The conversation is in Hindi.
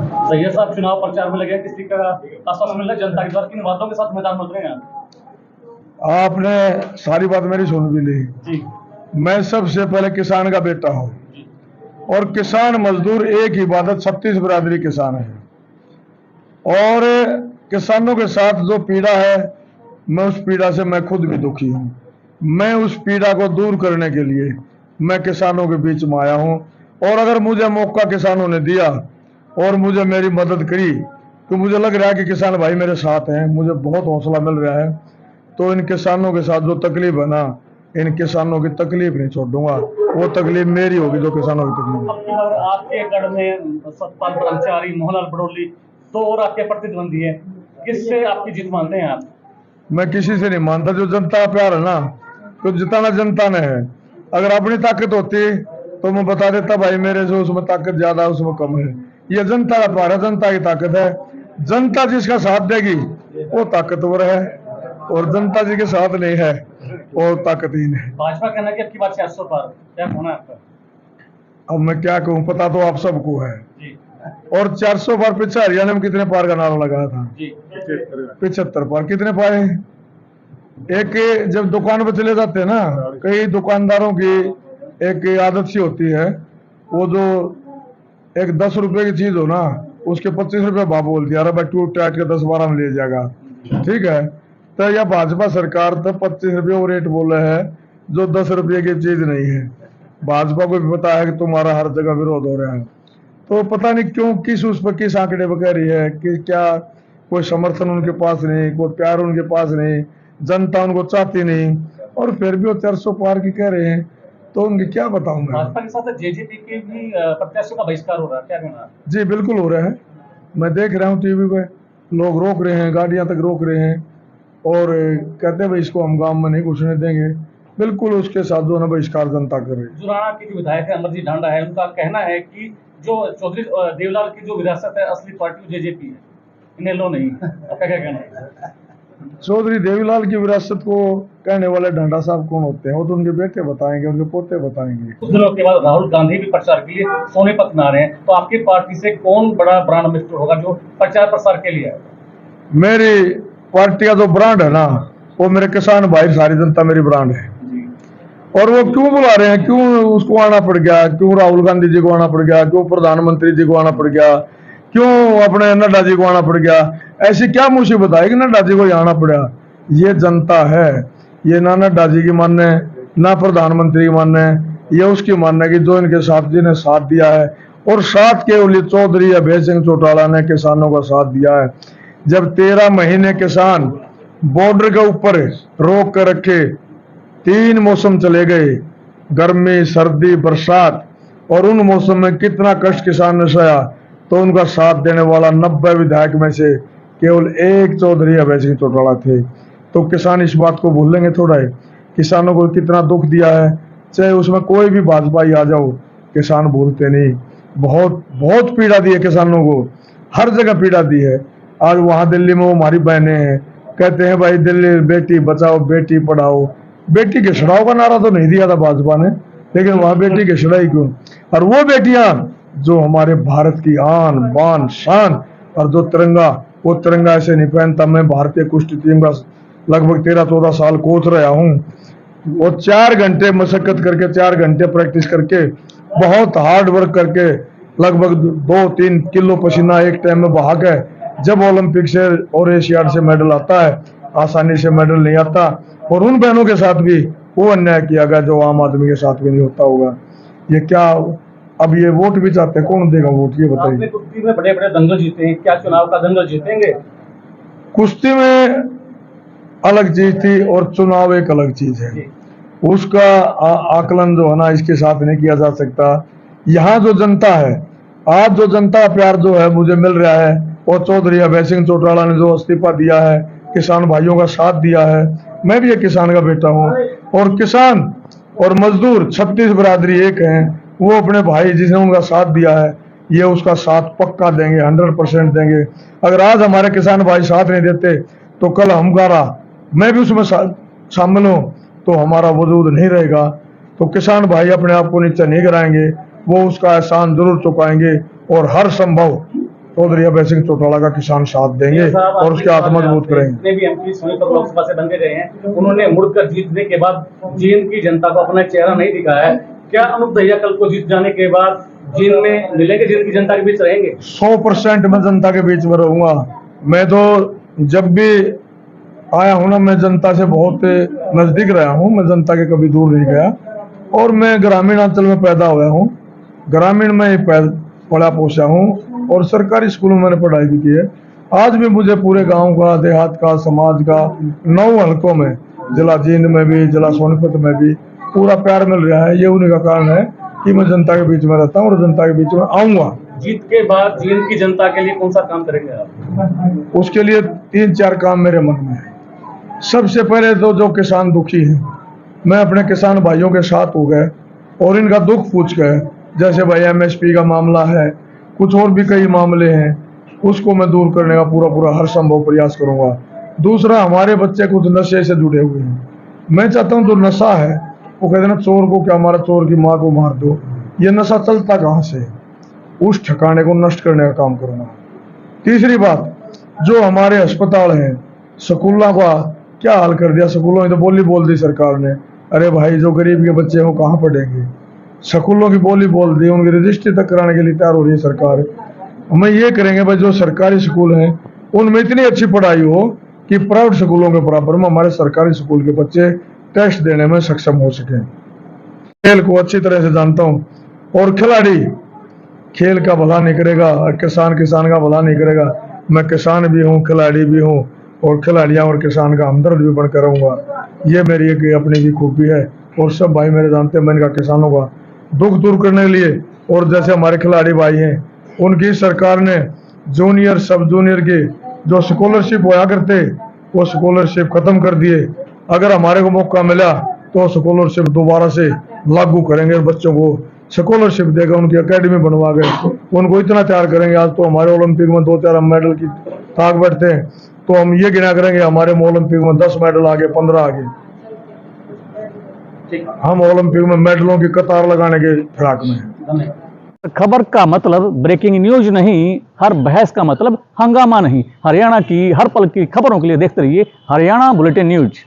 सैयद साहब चुनाव प्रचार में लगे, किसी का आश्वासन मिला जनता के द्वारा, किन वादों के साथ मैदान में उतरे हैं आप? आपने सारी बात मेरी सुन भी ली जी मैं सबसे पहले किसान का बेटा हूँ जी और किसान मजदूर एक ही इबादत 36 बिरादरी किसान है और किसानों के साथ जो पीड़ा है मैं उस पीड़ा से मैं खुद भी दुखी हूँ। मैं उस पीड़ा को दूर करने के लिए मैं किसानों के बीच में आया हूँ और अगर मुझे मौका किसानों ने दिया और मुझे मेरी मदद करी तो मुझे लग रहा है कि किसान भाई मेरे साथ हैं, मुझे बहुत हौसला मिल रहा है। तो इन किसानों के साथ जो तकलीफ है ना, इन किसानों की तकलीफ नहीं छोड़ूंगा, वो तकलीफ मेरी होगी जो किसानों की तकलीफ। अब की बार आपके गढ़ में सतपाल ब्रह्मचारी, मोहनलाल बड़ोली, दो और आपके प्रतिद्वंदी है, किससे आपकी जीत मानते हैं आप? मैं किसी से नहीं मानता, जो जनता का प्यार है ना तो जिताना जनता ने है। अगर अपनी ताकत होती तो मैं बता देता भाई मेरे से उसमें ताकत ज्यादा है उसमें कम है। ये जनता का प्यार है, जनता की ताकत है। जनता जिसका साथ देगी वो ताकतवर है और जनता जी के साथ नहीं है वो ताकतहीन है। भाजपा कहना कि अब की बार 400 पार, क्या होना है आपका? अब मैं क्या कहूँ, पता तो आप सबको है। जी और 400 पार पीछे हरियाणा में कितने पार का नारा लगाया था? जी 75 पार। कितने पाए? एक जब दुकान पर चले जाते हैं ना, कई दुकानदारों की एक आदत सी होती है, वो जो एक 10 रुपए की चीज हो ना उसके 25 रुपए भाव बोल दिया, अरे भाई टूट टाट के 10-12 में ले जाएगा। ठीक है, तो यह भाजपा सरकार तो 25 रुपये वो रेट बोल रहे हैं जो 10 रुपये की चीज नहीं है। भाजपा को भी पता है कि तुम्हारा हर जगह विरोध हो रहा है, तो पता नहीं क्यों किस उस पर किस आंकड़े पर कह रही है कि क्या कोई समर्थन उनके पास नहीं, कोई प्यार उनके पास नहीं, जनता उनको चाहती नहीं और फिर भी वो 400 पार की कह रहे हैं, तो उनके क्या बताऊं मैं। भाजपा के साथ जेजेपी के भी प्रत्याशियों का बहिष्कार हो रहा है, क्या कहना है? जी बिल्कुल हो रहा है, मैं देख रहा हूँ टीवी पे लोग रोक रहे हैं, गाड़ियां तक रोक रहे हैं और कहते हैं भाई इसको हम गांव में नहीं घुसने देंगे। बिल्कुल उसके साथ जो है ना बहिष्कार जनता कर रही है। जुराना के जो विधायक है अमरजीत ढांडा है, उनका कहना है कि जो चौधरी देवलाल की जो विरासत है असली पार्टी जेजेपी है, इन्हें लो नहीं। आपका क्या कहना है? चौधरी देवीलाल की विरासत को कहने वाले ढांडा साहब कौन होते हैं? वो तो उनके बेटे बताएंगे, उनके पोते बताएंगे। कुछ दिनों के बाद राहुल गांधी भी प्रचार के लिए सोनीपत में आ रहे हैं, तो आपकी पार्टी से कौन बड़ा ब्रांड एम्बेसडर होगा जो प्रचार प्रसार के लिए आए? मेरी पार्टी का जो ब्रांड है ना वो मेरे किसान भाई सारी जनता मेरी ब्रांड है। और वो क्यों बुला रहे हैं, क्यों उसको आना पड़ गया, क्यों राहुल गांधी जी को आना पड़ गया, क्यों प्रधानमंत्री जी को आना पड़ गया, क्यों अपने नड्डा जी को आना पड़ गया, ऐसी क्या मुसीबत आई कि नड्डा जी को यहाँ आना पड़ा? ये जनता है, ये ना नड्डा जी की मानने ना प्रधानमंत्री की मानने, ये उसकी मानने की जो इनके साथ जी ने साथ दिया है। और साथ केवल चौधरी अभय सिंह चौटाला ने किसानों का साथ दिया है। जब 13 महीने किसान बॉर्डर के ऊपर रोक कर रखे, 3 मौसम चले गए, गर्मी सर्दी बरसात, और उन मौसम में कितना कष्ट किसान ने सहा, तो उनका साथ देने वाला 90 विधायक में से केवल एक चौधरी अभय सिंह चौटाला थे। तो किसान इस बात को भूलेंगे थोड़ा है, किसानों को कितना दुख दिया है, चाहे उसमें कोई भी भाजपाई आ जाओ, किसान भूलते नहीं। बहुत बहुत पीड़ा दी है किसानों को, हर जगह पीड़ा दी है। आज वहां दिल्ली में वो हमारी बहनें हैं, कहते हैं भाई दिल्ली बेटी बचाओ बेटी पढ़ाओ। बेटी के छुड़ाव का नारा तो नहीं दिया था भाजपा ने, लेकिन वहां बेटी के छुड़ाई क्यों? और वो बेटियां जो हमारे भारत की आन बान शान, और जो तिरंगा, वो तिरंगा ऐसे नहीं पहनता। मैं भारतीय कुश्ती टीम का लगभग 13-14 साल कोच रहा हूँ। वो 4 घंटे मशक्कत करके, 4 घंटे प्रैक्टिस करके, बहुत हार्ड वर्क करके, लगभग 2-3 किलो पसीना एक टाइम में बहा के जब ओलंपिक से और एशियाड से मेडल आता है, आसानी से मेडल नहीं आता। और उन बहनों के साथ भी वो अन्याय किया गया जो आम आदमी के साथ भी नहीं होता होगा। ये क्या अब ये वोट भी चाहते हैं, कौन देगा वोट, ये बताइए। आपने कुश्ती में बड़े बड़े दंगल जीते हैं, क्या चुनाव का दंगल जीतेंगे? कुश्ती में अलग चीज थी और चुनाव एक अलग चीज है, उसका आकलन जो है ना इसके साथ नहीं किया जा सकता। यहाँ जो जनता है, आज जो जनता का प्यार जो है मुझे मिल रहा है, और चौधरी अभय सिंह चौटाला ने जो इस्तीफा दिया है, किसान भाइयों का साथ दिया है, मैं भी एक किसान का बेटा हूँ। और किसान और मजदूर 36 बिरादरी एक हैं, वो अपने भाई जिसने उनका साथ दिया है, ये उसका साथ पक्का देंगे, 100% देंगे। अगर आज हमारे किसान भाई साथ नहीं देते तो कल हमारा, मैं भी उसमें शामिल हूँ, तो हमारा वजूद नहीं रहेगा। तो किसान भाई अपने आप को नीचे नहीं गिराएंगे, वो उसका एहसान जरूर चुकाएंगे और हर संभव चौधरी अभय सिंह चौटाला का किसान साथ देंगे और उसके हाथ मजबूत करेंगे। जितने भी एमपी सोनीपत लोकसभा से बन के गए हैं, उन्होंने मुड़कर जीतने के बाद जींद की जनता को अपना चेहरा नहीं दिखाया है। क्या अनूप दहिया कल को जीत जाने के बाद जींद में मिलेंगे, जींद की जनता के बीच रहेंगे? 100% मैं जनता के बीच में रहूंगा। मैं तो जब भी आया हूं ना, मैं जनता से बहुत नजदीक रहा हूं, मैं जनता के कभी दूर नहीं गया। और मैं ग्रामीण अंचल में पैदा हुआ हूं, ग्रामीण में ही पला पोसा हूं और सरकारी स्कूलों में मैंने पढ़ाई भी की है। आज भी मुझे पूरे गांव का, देहात का, समाज का 9 हलकों में, जिला जींद में भी, जिला सोनीपत में भी पूरा प्यार मिल रहा है। ये उन्हीं का कारण है कि मैं जनता के बीच में रहता हूँ और जनता के बीच में आऊंगा। जीत के बाद जींद की जनता के लिए कौन सा काम करेंगे आप? उसके लिए 3-4 काम मेरे मन में है। सबसे पहले तो जो किसान दुखी हैं, मैं अपने किसान भाइयों के साथ हो गए और इनका दुख पूछ गए। जैसे भाई MSP का मामला है, कुछ और भी कई मामले हैं, उसको मैं दूर करने का पूरा हर संभव प्रयास करूंगा। दूसरा, हमारे बच्चे कुछ नशे से जुड़े हुए हैं। मैं चाहता हूं जो नशा है, वो कहते ना चोर को क्या मारा, चोर की माँ को मार दो। ये नशा चलता कहाँ से, उस ठिकाने को नष्ट करने का काम करूंगा। तीसरी बात, जो हमारे अस्पताल हैं, स्कूलों का क्या हाल कर दिया। स्कूलों में तो बोली बोल दी सरकार ने। अरे भाई, जो गरीब के बच्चे हैं कहाँ पढ़ेंगे। स्कूलों की बोली बोल दी, उनकी रजिस्ट्री तक कराने के लिए तैयार हो रही है सरकार। हम ये करेंगे भाई, जो सरकारी स्कूल हैं उनमें इतनी अच्छी पढ़ाई हो कि प्राइवेट स्कूलों के बराबर में हमारे सरकारी स्कूल के बच्चे टेस्ट देने में सक्षम हो सके। खेल को अच्छी तरह से जानता हूँ और खिलाड़ी खेल का भला नहीं करेगा, किसान का भला नहीं करेगा। मैं किसान भी हूँ, खिलाड़ी भी हूँ और खिलाड़ियाँ और किसान का हमदर्द भी बनकर रहूँगा। ये मेरी एक अपनी भी खूबी है और सब भाई मेरे जानते हैं मैं इनका किसानों का दुख दूर करने के लिए। और जैसे हमारे खिलाड़ी भाई हैं, उनकी सरकार ने जूनियर, सब जूनियर के जो स्कॉलरशिप होया करते, वो स्कॉलरशिप खत्म कर दिए। अगर हमारे को मौका मिला तो स्कॉलरशिप दोबारा से लागू करेंगे, बच्चों को स्कॉलरशिप देकर उनकी एकेडमी बनवा के उनको इतना तैयार करेंगे। आज तो हमारे ओलंपिक में 2-4 हम मेडल की ताक बैठते हैं, तो हम ये गिना करेंगे हमारे ओलंपिक में 10 मेडल आगे, 15 आगे। हम ओलंपिक में मेडलों की कतार लगाने के फिराक में हैं। खबर का मतलब ब्रेकिंग न्यूज नहीं, हर बहस का मतलब हंगामा नहीं। हरियाणा की हर पल की खबरों के लिए देखते रहिए हरियाणा बुलेटिन न्यूज।